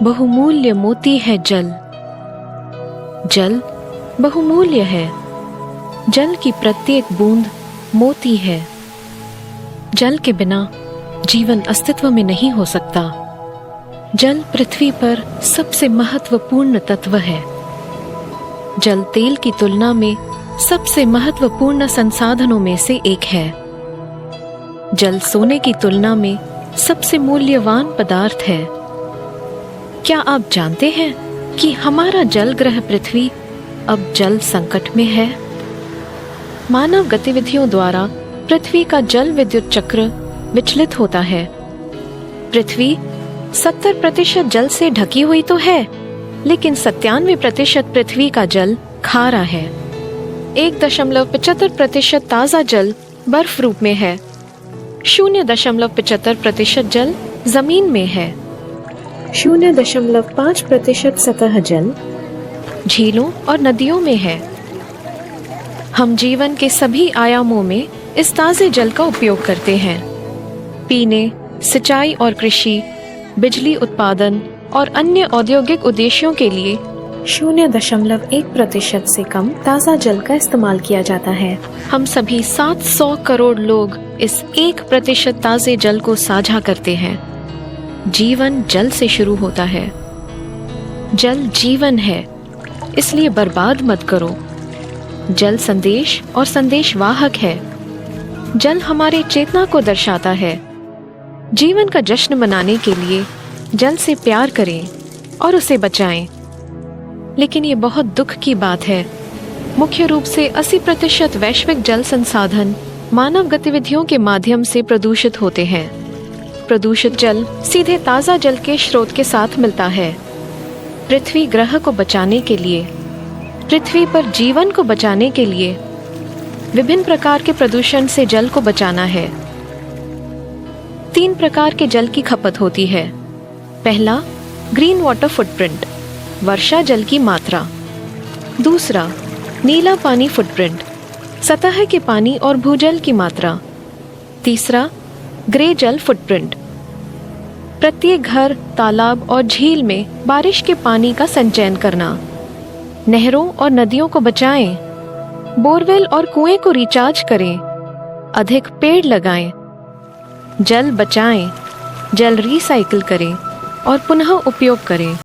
बहुमूल्य मोती है जल। जल बहुमूल्य है। जल की प्रत्येक बूंद मोती है। जल के बिना जीवन अस्तित्व में नहीं हो सकता। जल पृथ्वी पर सबसे महत्वपूर्ण तत्व है। जल तेल की तुलना में सबसे महत्वपूर्ण संसाधनों में से एक है। जल सोने की तुलना में सबसे मूल्यवान पदार्थ है। क्या आप जानते हैं कि हमारा जल ग्रह पृथ्वी अब जल संकट में है? मानव गतिविधियों द्वारा पृथ्वी का जल विद्युत चक्र विचलित होता है। पृथ्वी 70% जल से ढकी हुई तो है, लेकिन 97% पृथ्वी का जल खारा है। 1.75% ताजा जल बर्फ रूप में है। 0.75% जल जमीन में है। 0.5% सतह जल झीलों और नदियों में है। हम जीवन के सभी आयामों में इस ताजे जल का उपयोग करते हैं। पीने, सिंचाई और कृषि, बिजली उत्पादन और अन्य औद्योगिक उद्देश्यों के लिए 0.1% से कम ताज़ा जल का इस्तेमाल किया जाता है। हम सभी 700 करोड़ लोग इस 1% ताजे जल को साझा करते हैं। जीवन जल से शुरू होता है। जल जीवन है, इसलिए बर्बाद मत करो। जल संदेश और संदेशवाहक है। जल हमारे चेतना को दर्शाता है। जीवन का जश्न मनाने के लिए जल से प्यार करें और उसे बचाएं। लेकिन ये बहुत दुख की बात है, मुख्य रूप से 80% वैश्विक जल संसाधन मानव गतिविधियों के माध्यम से प्रदूषित होते हैं। प्रदूषित जल सीधे ताज़ा जल के स्रोत के साथ मिलता है। पृथ्वी ग्रह को बचाने के लिए, पृथ्वी पर जीवन को बचाने के लिए विभिन्न प्रकार के प्रदूषण से जल को बचाना है। 3 प्रकार के जल की खपत होती है। पहला, ग्रीन वाटर फुटप्रिंट, वर्षा जल की मात्रा। दूसरा, नीला पानी फुटप्रिंट, सतह के पानी और भूजल की मात्रा। तीसरा, ग्रे जल फुटप्रिंट, प्रत्येक घर, तालाब और झील में बारिश के पानी का संचयन करना। नहरों और नदियों को बचाएं। बोरवेल और कुएं को रिचार्ज करें। अधिक पेड़ लगाएं। जल बचाएं, जल रिसाइकिल करें और पुनः उपयोग करें।